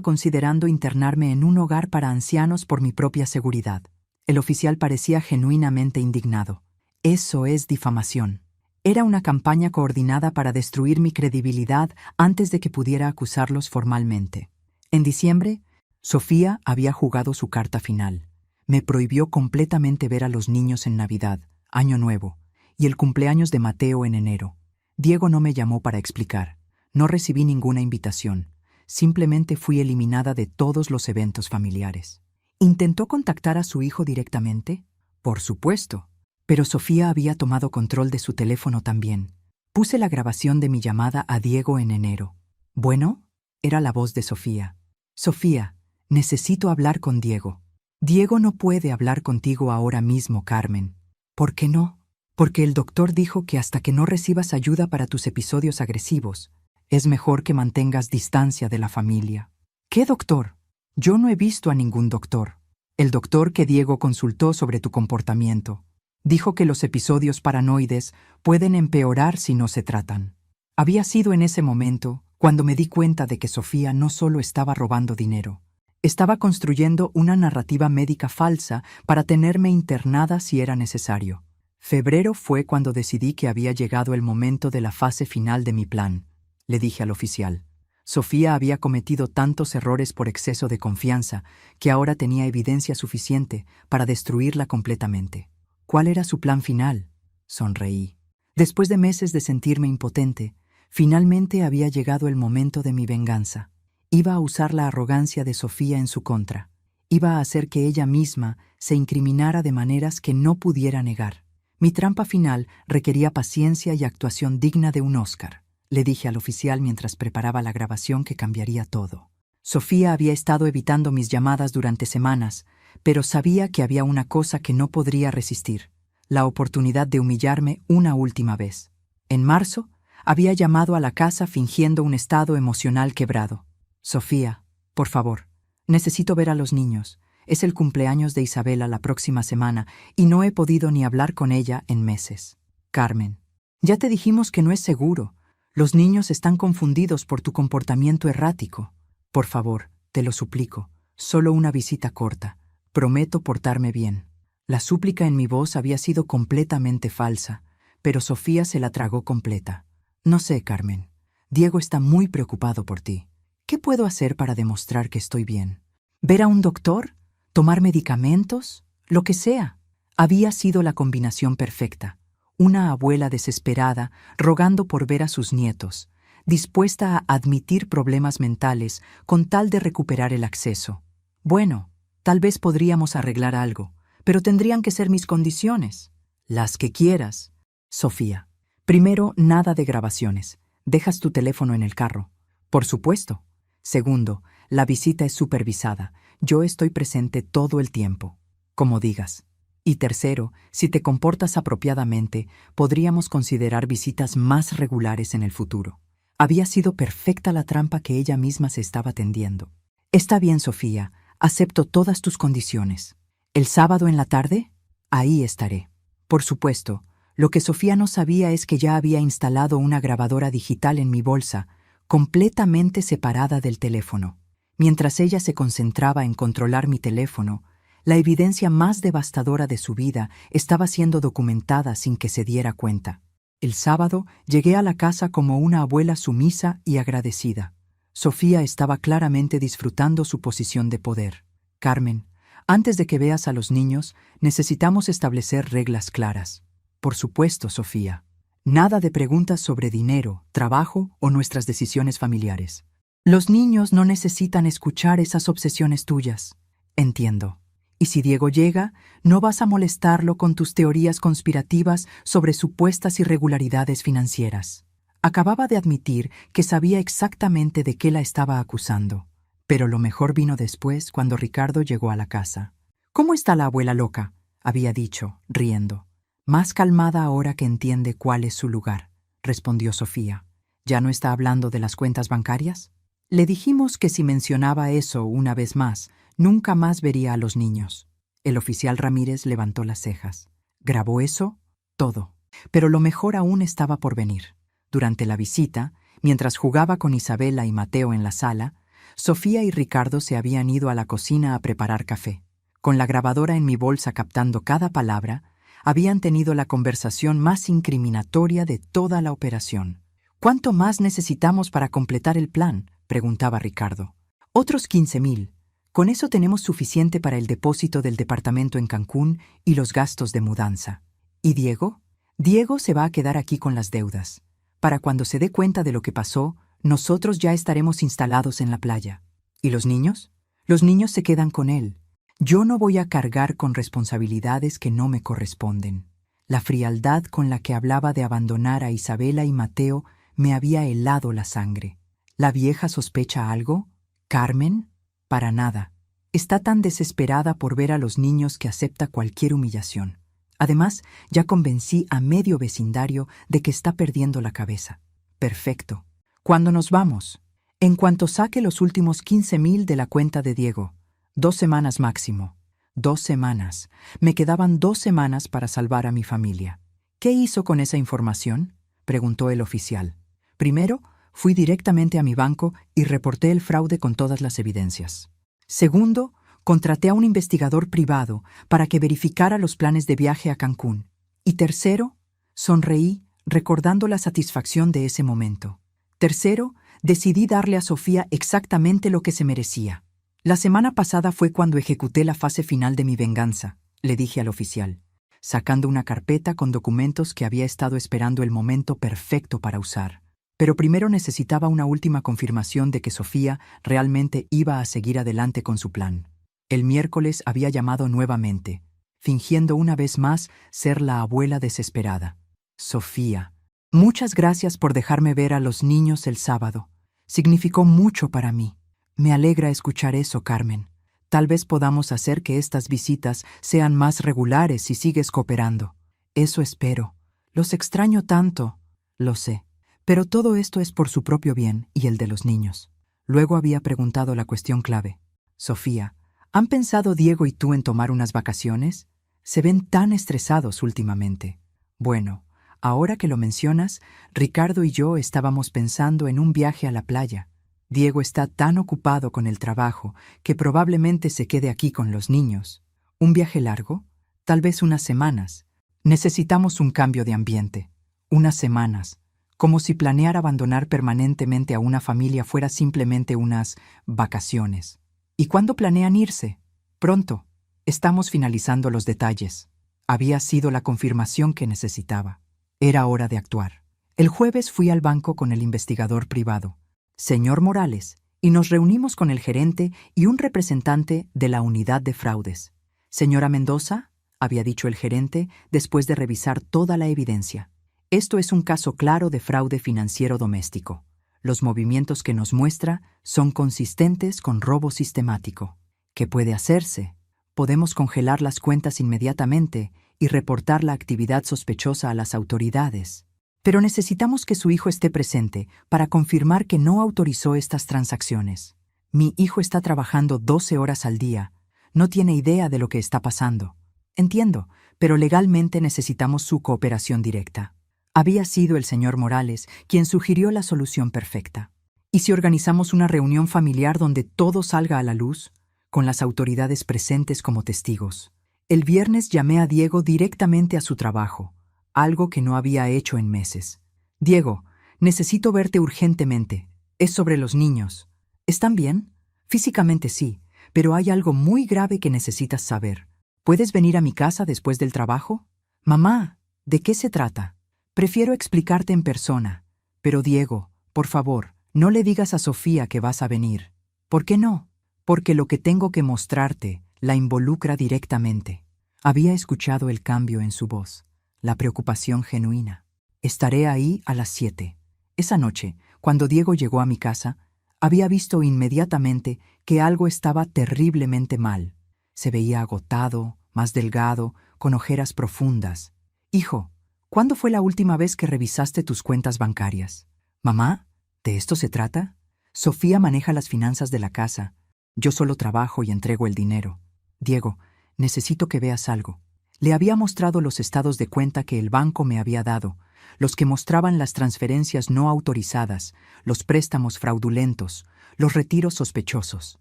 considerando internarme en un hogar para ancianos por mi propia seguridad. El oficial parecía genuinamente indignado. Eso es difamación. Era una campaña coordinada para destruir mi credibilidad antes de que pudiera acusarlos formalmente. En diciembre, Sofía había jugado su carta final. Me prohibió completamente ver a los niños en Navidad, Año Nuevo, y el cumpleaños de Mateo en enero. Diego no me llamó para explicar. No recibí ninguna invitación. Simplemente fui eliminada de todos los eventos familiares. ¿Intentó contactar a su hijo directamente? Por supuesto. Pero Sofía había tomado control de su teléfono también. Puse la grabación de mi llamada a Diego en enero. ¿Bueno? Era la voz de Sofía. Sofía, necesito hablar con Diego. Diego no puede hablar contigo ahora mismo, Carmen. ¿Por qué no? Porque el doctor dijo que hasta que no recibas ayuda para tus episodios agresivos, es mejor que mantengas distancia de la familia. ¿Qué doctor? Yo no he visto a ningún doctor. El doctor que Diego consultó sobre tu comportamiento. Dijo que los episodios paranoides pueden empeorar si no se tratan. Había sido en ese momento cuando me di cuenta de que Sofía no solo estaba robando dinero, estaba construyendo una narrativa médica falsa para tenerme internada si era necesario. Febrero fue cuando decidí que había llegado el momento de la fase final de mi plan. Le dije al oficial. Sofía había cometido tantos errores por exceso de confianza que ahora tenía evidencia suficiente para destruirla completamente. ¿Cuál era su plan final? Sonreí. Después de meses de sentirme impotente, finalmente había llegado el momento de mi venganza. Iba a usar la arrogancia de Sofía en su contra. Iba a hacer que ella misma se incriminara de maneras que no pudiera negar. Mi trampa final requería paciencia y actuación digna de un Oscar, le dije al oficial mientras preparaba la grabación que cambiaría todo. Sofía había estado evitando mis llamadas durante semanas, pero sabía que había una cosa que no podría resistir, la oportunidad de humillarme una última vez. En marzo, había llamado a la casa fingiendo un estado emocional quebrado. Sofía, por favor, necesito ver a los niños. Es el cumpleaños de Isabela la próxima semana y no he podido ni hablar con ella en meses. Carmen, ya te dijimos que no es seguro. Los niños están confundidos por tu comportamiento errático. Por favor, te lo suplico, solo una visita corta. Prometo portarme bien. La súplica en mi voz había sido completamente falsa, pero Sofía se la tragó completa. No sé, Carmen. Diego está muy preocupado por ti. ¿Qué puedo hacer para demostrar que estoy bien? ¿Ver a un doctor? ¿Tomar medicamentos? Lo que sea. Había sido la combinación perfecta. Una abuela desesperada, rogando por ver a sus nietos, dispuesta a admitir problemas mentales con tal de recuperar el acceso. Bueno, tal vez podríamos arreglar algo, pero tendrían que ser mis condiciones. Las que quieras. Sofía. Primero, nada de grabaciones. Dejas tu teléfono en el carro. Por supuesto. Segundo, la visita es supervisada. Yo estoy presente todo el tiempo. Como digas. Y tercero, si te comportas apropiadamente, podríamos considerar visitas más regulares en el futuro. Había sido perfecta la trampa que ella misma se estaba tendiendo. Está bien, Sofía. Acepto todas tus condiciones. ¿El sábado en la tarde? Ahí estaré. Por supuesto, lo que Sofía no sabía es que ya había instalado una grabadora digital en mi bolsa, completamente separada del teléfono. Mientras ella se concentraba en controlar mi teléfono, la evidencia más devastadora de su vida estaba siendo documentada sin que se diera cuenta. El sábado llegué a la casa como una abuela sumisa y agradecida. Sofía estaba claramente disfrutando su posición de poder. Carmen, antes de que veas a los niños, necesitamos establecer reglas claras. Por supuesto, Sofía. Nada de preguntas sobre dinero, trabajo o nuestras decisiones familiares. Los niños no necesitan escuchar esas obsesiones tuyas. Entiendo. Y si Diego llega, no vas a molestarlo con tus teorías conspirativas sobre supuestas irregularidades financieras. Acababa de admitir que sabía exactamente de qué la estaba acusando. Pero lo mejor vino después cuando Ricardo llegó a la casa. ¿Cómo está la abuela loca?, había dicho, riendo. Más calmada ahora que entiende cuál es su lugar, respondió Sofía. ¿Ya no está hablando de las cuentas bancarias? Le dijimos que si mencionaba eso una vez más, nunca más vería a los niños. El oficial Ramírez levantó las cejas. ¿Grabó eso? Todo. Pero lo mejor aún estaba por venir. Durante la visita, mientras jugaba con Isabela y Mateo en la sala, Sofía y Ricardo se habían ido a la cocina a preparar café. Con la grabadora en mi bolsa captando cada palabra, habían tenido la conversación más incriminatoria de toda la operación. ¿Cuánto más necesitamos para completar el plan?, preguntaba Ricardo. Otros 15,000. Con eso tenemos suficiente para el depósito del departamento en Cancún y los gastos de mudanza. ¿Y Diego? Diego se va a quedar aquí con las deudas. Para cuando se dé cuenta de lo que pasó, nosotros ya estaremos instalados en la playa. ¿Y los niños? Los niños se quedan con él. Yo no voy a cargar con responsabilidades que no me corresponden. La frialdad con la que hablaba de abandonar a Isabela y Mateo me había helado la sangre. ¿La vieja sospecha algo? ¿Carmen? Para nada. Está tan desesperada por ver a los niños que acepta cualquier humillación. Además, ya convencí a medio vecindario de que está perdiendo la cabeza. Perfecto. ¿Cuándo nos vamos? En cuanto saque los últimos 15,000 de la cuenta de Diego. 2 semanas máximo. 2 semanas. Me quedaban 2 semanas para salvar a mi familia. ¿Qué hizo con esa información?, preguntó el oficial. Primero, fui directamente a mi banco y reporté el fraude con todas las evidencias. Segundo, contraté a un investigador privado para que verificara los planes de viaje a Cancún. Y tercero, sonreí recordando la satisfacción de ese momento. Tercero, decidí darle a Sofía exactamente lo que se merecía. La semana pasada fue cuando ejecuté la fase final de mi venganza, le dije al oficial, sacando una carpeta con documentos que había estado esperando el momento perfecto para usar. Pero primero necesitaba una última confirmación de que Sofía realmente iba a seguir adelante con su plan. El miércoles había llamado nuevamente, fingiendo una vez más ser la abuela desesperada. Sofía, muchas gracias por dejarme ver a los niños el sábado. Significó mucho para mí. Me alegra escuchar eso, Carmen. Tal vez podamos hacer que estas visitas sean más regulares si sigues cooperando. Eso espero. Los extraño tanto. Lo sé. Pero todo esto es por su propio bien y el de los niños. Luego había preguntado la cuestión clave. Sofía, ¿han pensado Diego y tú en tomar unas vacaciones? Se ven tan estresados últimamente. Bueno, ahora que lo mencionas, Ricardo y yo estábamos pensando en un viaje a la playa. Diego está tan ocupado con el trabajo que probablemente se quede aquí con los niños. ¿Un viaje largo? Tal vez unas semanas. Necesitamos un cambio de ambiente. Unas semanas. Como si planear abandonar permanentemente a una familia fuera simplemente unas vacaciones. ¿Y cuándo planean irse? Pronto. Estamos finalizando los detalles. Había sido la confirmación que necesitaba. Era hora de actuar. El jueves fui al banco con el investigador privado, señor Morales, y nos reunimos con el gerente y un representante de la unidad de fraudes. Señora Mendoza, había dicho el gerente después de revisar toda la evidencia. Esto es un caso claro de fraude financiero doméstico. Los movimientos que nos muestra son consistentes con robo sistemático. ¿Qué puede hacerse? Podemos congelar las cuentas inmediatamente y reportar la actividad sospechosa a las autoridades. Pero necesitamos que su hijo esté presente para confirmar que no autorizó estas transacciones. Mi hijo está trabajando 12 horas al día. No tiene idea de lo que está pasando. Entiendo, pero legalmente necesitamos su cooperación directa. Había sido el señor Morales quien sugirió la solución perfecta. ¿Y si organizamos una reunión familiar donde todo salga a la luz, con las autoridades presentes como testigos? El viernes llamé a Diego directamente a su trabajo, algo que no había hecho en meses. Diego, necesito verte urgentemente. Es sobre los niños. ¿Están bien? Físicamente sí, pero hay algo muy grave que necesitas saber. ¿Puedes venir a mi casa después del trabajo? Mamá, ¿de qué se trata? Prefiero explicarte en persona. Pero Diego, por favor, no le digas a Sofía que vas a venir. ¿Por qué no? Porque lo que tengo que mostrarte la involucra directamente. Había escuchado el cambio en su voz, la preocupación genuina. Estaré ahí a las 7. Esa noche, cuando Diego llegó a mi casa, había visto inmediatamente que algo estaba terriblemente mal. Se veía agotado, más delgado, con ojeras profundas. Hijo, ¿cuándo fue la última vez que revisaste tus cuentas bancarias? Mamá, ¿de esto se trata? Sofía maneja las finanzas de la casa. Yo solo trabajo y entrego el dinero. Diego, necesito que veas algo. Le había mostrado los estados de cuenta que el banco me había dado, los que mostraban las transferencias no autorizadas, los préstamos fraudulentos, los retiros sospechosos.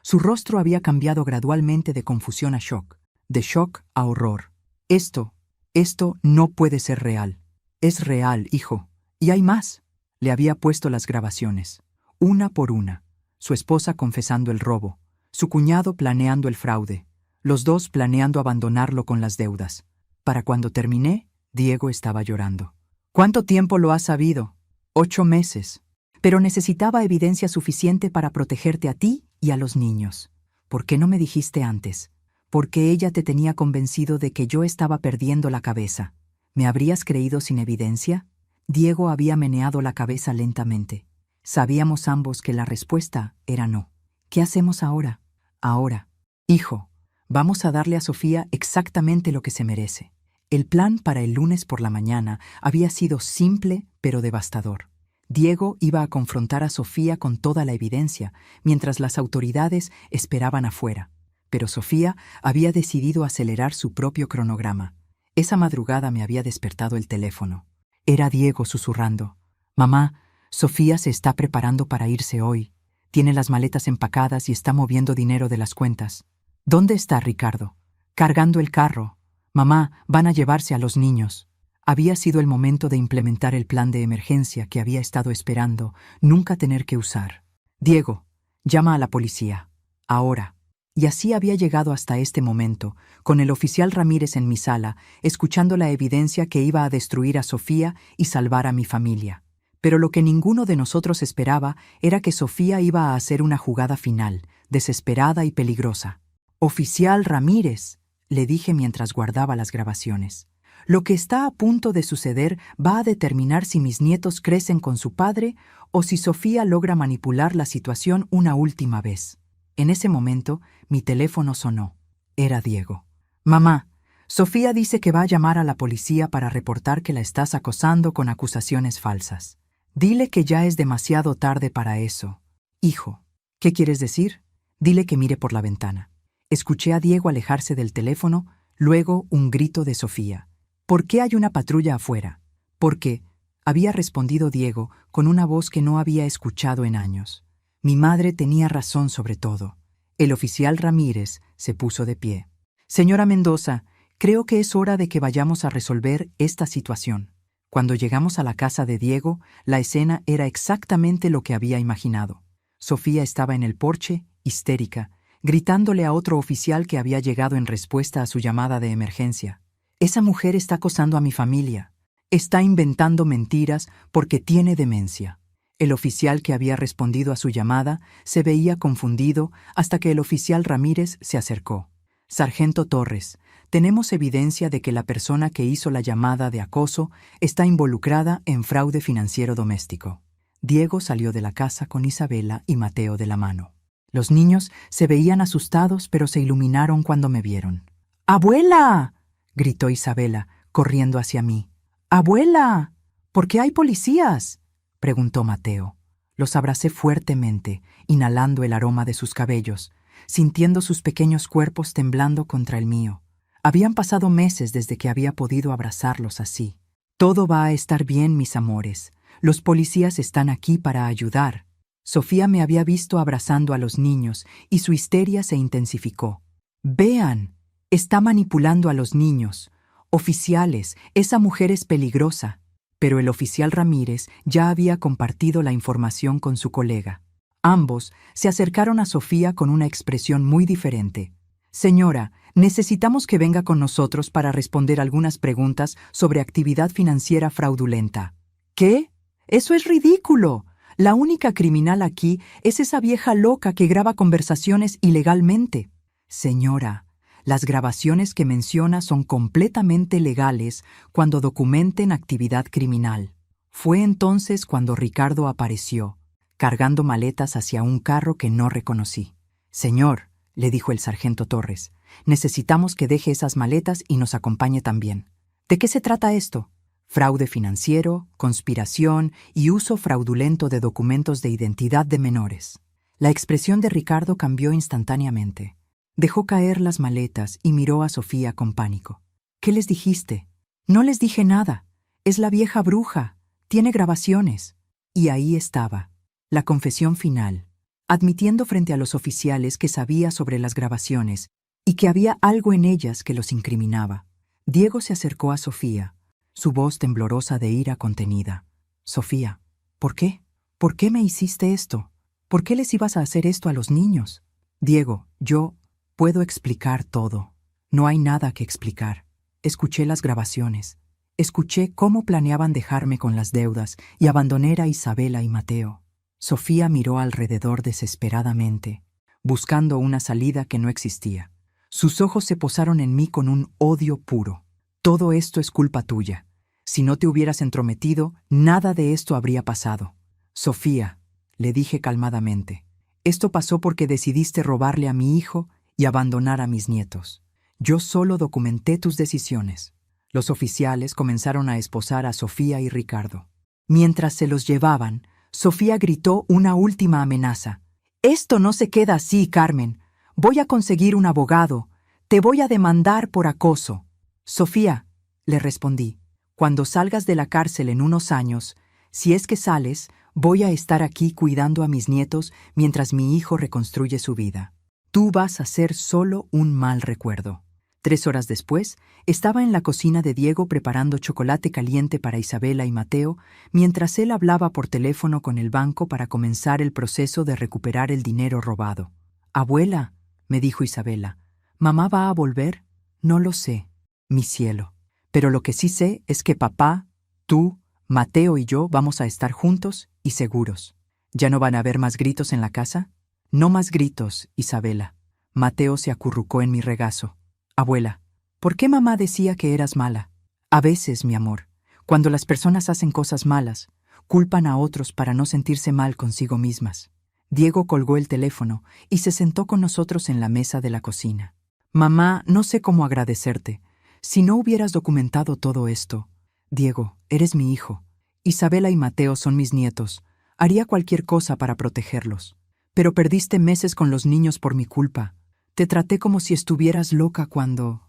Su rostro había cambiado gradualmente de confusión a shock, de shock a horror. Esto no puede ser real. Es real, hijo. Y hay más. Le había puesto las grabaciones, una por una. Su esposa confesando el robo, su cuñado planeando el fraude, los dos planeando abandonarlo con las deudas. Para cuando terminé, Diego estaba llorando. ¿Cuánto tiempo lo has sabido? 8 meses. Pero necesitaba evidencia suficiente para protegerte a ti y a los niños. ¿Por qué no me dijiste antes? Porque ella te tenía convencido de que yo estaba perdiendo la cabeza. ¿Me habrías creído sin evidencia? Diego había meneado la cabeza lentamente. Sabíamos ambos que la respuesta era no. ¿Qué hacemos ahora? Ahora. Hijo, vamos a darle a Sofía exactamente lo que se merece. El plan para el lunes por la mañana había sido simple pero devastador. Diego iba a confrontar a Sofía con toda la evidencia, mientras las autoridades esperaban afuera. Pero Sofía había decidido acelerar su propio cronograma. Esa madrugada me había despertado el teléfono. Era Diego susurrando. «Mamá, Sofía se está preparando para irse hoy. Tiene las maletas empacadas y está moviendo dinero de las cuentas. ¿Dónde está Ricardo? Cargando el carro. Mamá, van a llevarse a los niños». Había sido el momento de implementar el plan de emergencia que había estado esperando nunca tener que usar. «Diego, llama a la policía. Ahora». Y así había llegado hasta este momento, con el oficial Ramírez en mi sala, escuchando la evidencia que iba a destruir a Sofía y salvar a mi familia. Pero lo que ninguno de nosotros esperaba era que Sofía iba a hacer una jugada final, desesperada y peligrosa. «Oficial Ramírez», le dije mientras guardaba las grabaciones. «Lo que está a punto de suceder va a determinar si mis nietos crecen con su padre o si Sofía logra manipular la situación una última vez». En ese momento, mi teléfono sonó. Era Diego. «Mamá, Sofía dice que va a llamar a la policía para reportar que la estás acosando con acusaciones falsas. Dile que ya es demasiado tarde para eso». «Hijo, ¿qué quieres decir?» «Dile que mire por la ventana». Escuché a Diego alejarse del teléfono, luego un grito de Sofía. «¿Por qué hay una patrulla afuera?» «Porque», había respondido Diego con una voz que no había escuchado en años. Mi madre tenía razón sobre todo. El oficial Ramírez se puso de pie. «Señora Mendoza, creo que es hora de que vayamos a resolver esta situación». Cuando llegamos a la casa de Diego, la escena era exactamente lo que había imaginado. Sofía estaba en el porche, histérica, gritándole a otro oficial que había llegado en respuesta a su llamada de emergencia. «Esa mujer está acosando a mi familia. Está inventando mentiras porque tiene demencia». El oficial que había respondido a su llamada se veía confundido hasta que el oficial Ramírez se acercó. «Sargento Torres, tenemos evidencia de que la persona que hizo la llamada de acoso está involucrada en fraude financiero doméstico». Diego salió de la casa con Isabela y Mateo de la mano. Los niños se veían asustados, pero se iluminaron cuando me vieron. «¡Abuela!», gritó Isabela, corriendo hacia mí. «¡Abuela! ¿Por qué hay policías?», preguntó Mateo. Los abracé fuertemente, inhalando el aroma de sus cabellos, sintiendo sus pequeños cuerpos temblando contra el mío. Habían pasado meses desde que había podido abrazarlos así. «Todo va a estar bien, mis amores. Los policías están aquí para ayudar». Sofía me había visto abrazando a los niños y su histeria se intensificó. «Vean, está manipulando a los niños. Oficiales, esa mujer es peligrosa». Pero el oficial Ramírez ya había compartido la información con su colega. Ambos se acercaron a Sofía con una expresión muy diferente. «Señora, necesitamos que venga con nosotros para responder algunas preguntas sobre actividad financiera fraudulenta». «¿Qué? Eso es ridículo. La única criminal aquí es esa vieja loca que graba conversaciones ilegalmente». «Señora, las grabaciones que menciona son completamente legales cuando documenten actividad criminal». Fue entonces cuando Ricardo apareció, cargando maletas hacia un carro que no reconocí. «Señor», le dijo el sargento Torres, «necesitamos que deje esas maletas y nos acompañe también». «¿De qué se trata esto?» «Fraude financiero, conspiración y uso fraudulento de documentos de identidad de menores». La expresión de Ricardo cambió instantáneamente. Dejó caer las maletas y miró a Sofía con pánico. «¿Qué les dijiste?» «No les dije nada. Es la vieja bruja. Tiene grabaciones». Y ahí estaba, la confesión final, admitiendo frente a los oficiales que sabía sobre las grabaciones y que había algo en ellas que los incriminaba. Diego se acercó a Sofía, su voz temblorosa de ira contenida. «Sofía, ¿por qué? ¿Por qué me hiciste esto? ¿Por qué les ibas a hacer esto a los niños?» «Diego, yo puedo explicar todo». «No hay nada que explicar. Escuché las grabaciones. Escuché cómo planeaban dejarme con las deudas y abandonar a Isabela y Mateo». Sofía miró alrededor desesperadamente, buscando una salida que no existía. Sus ojos se posaron en mí con un odio puro. «Todo esto es culpa tuya. Si no te hubieras entrometido, nada de esto habría pasado». «Sofía», le dije calmadamente, «esto pasó porque decidiste robarle a mi hijo y abandonar a mis nietos. Yo solo documenté tus decisiones. Los oficiales comenzaron a esposar a Sofía y Ricardo. Mientras se los llevaban, Sofía gritó una última amenaza. «Esto no se queda así, Carmen. Voy a conseguir un abogado. Te voy a demandar por acoso». «Sofía», le respondí, «cuando salgas de la cárcel en unos años, si es que sales, voy a estar aquí cuidando a mis nietos mientras mi hijo reconstruye su vida. Tú vas a ser solo un mal recuerdo». 3 horas después, estaba en la cocina de Diego preparando chocolate caliente para Isabela y Mateo, mientras él hablaba por teléfono con el banco para comenzar el proceso de recuperar el dinero robado. «Abuela», me dijo Isabela, «¿mamá va a volver?» «No lo sé, mi cielo. Pero lo que sí sé es que papá, tú, Mateo y yo vamos a estar juntos y seguros. ¿Ya no van a haber más gritos en la casa?» «No más gritos, Isabela». Mateo se acurrucó en mi regazo. «Abuela, ¿por qué mamá decía que eras mala?» «A veces, mi amor, cuando las personas hacen cosas malas, culpan a otros para no sentirse mal consigo mismas». Diego colgó el teléfono y se sentó con nosotros en la mesa de la cocina. «Mamá, no sé cómo agradecerte. Si no hubieras documentado todo esto. Diego, eres mi hijo. Isabela y Mateo son mis nietos. Haría cualquier cosa para protegerlos. Pero perdiste meses con los niños por mi culpa. Te traté como si estuvieras loca cuando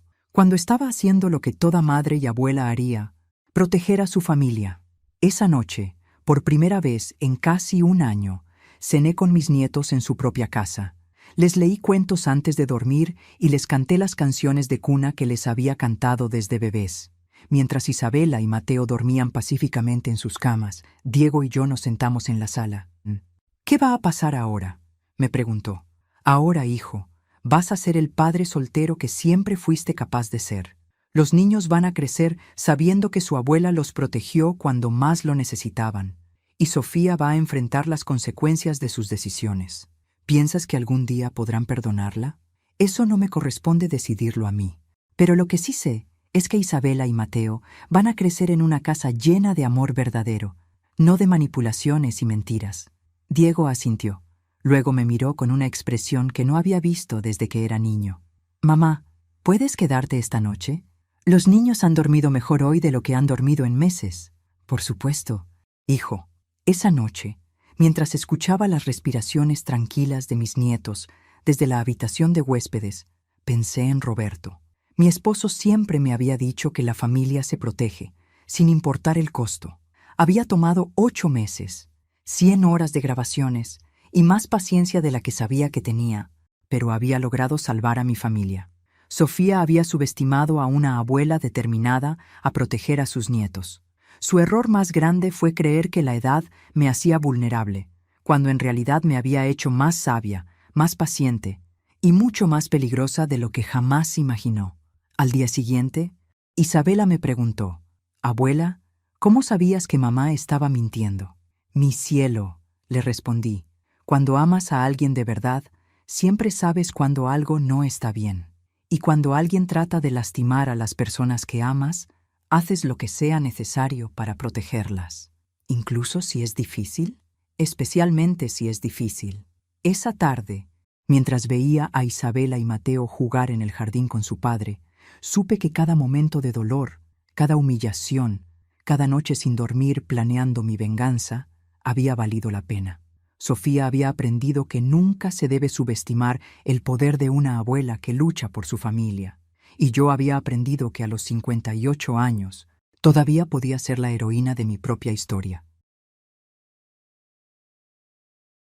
estaba haciendo lo que toda madre y abuela haría, proteger a su familia. Esa noche, por primera vez en casi un año, cené con mis nietos en su propia casa. Les leí cuentos antes de dormir y les canté las canciones de cuna que les había cantado desde bebés. Mientras Isabela y Mateo dormían pacíficamente en sus camas, Diego y yo nos sentamos en la sala. «¿Qué va a pasar ahora?», me preguntó. «Ahora, hijo, vas a ser el padre soltero que siempre fuiste capaz de ser. Los niños van a crecer sabiendo que su abuela los protegió cuando más lo necesitaban. Y Sofía va a enfrentar las consecuencias de sus decisiones. ¿Piensas que algún día podrán perdonarla? Eso no me corresponde decidirlo a mí. Pero lo que sí sé es que Isabela y Mateo van a crecer en una casa llena de amor verdadero, no de manipulaciones y mentiras». Diego asintió. Luego me miró con una expresión que no había visto desde que era niño. «Mamá, ¿puedes quedarte esta noche? Los niños han dormido mejor hoy de lo que han dormido en meses». «Por supuesto, hijo». Esa noche, mientras escuchaba las respiraciones tranquilas de mis nietos desde la habitación de huéspedes, pensé en Roberto. Mi esposo siempre me había dicho que la familia se protege, sin importar el costo. Había tomado 8 meses, 100 horas de grabaciones y más paciencia de la que sabía que tenía, pero había logrado salvar a mi familia. Sofía había subestimado a una abuela determinada a proteger a sus nietos. Su error más grande fue creer que la edad me hacía vulnerable, cuando en realidad me había hecho más sabia, más paciente y mucho más peligrosa de lo que jamás imaginó. Al día siguiente, Isabela me preguntó: «Abuela, ¿cómo sabías que mamá estaba mintiendo?» «Mi cielo», le respondí, «cuando amas a alguien de verdad, siempre sabes cuando algo no está bien. Y cuando alguien trata de lastimar a las personas que amas, haces lo que sea necesario para protegerlas. Incluso si es difícil, especialmente si es difícil». Esa tarde, mientras veía a Isabela y Mateo jugar en el jardín con su padre, supe que cada momento de dolor, cada humillación, cada noche sin dormir planeando mi venganza, había valido la pena. Sofía había aprendido que nunca se debe subestimar el poder de una abuela que lucha por su familia. Y yo había aprendido que a los 58 años todavía podía ser la heroína de mi propia historia.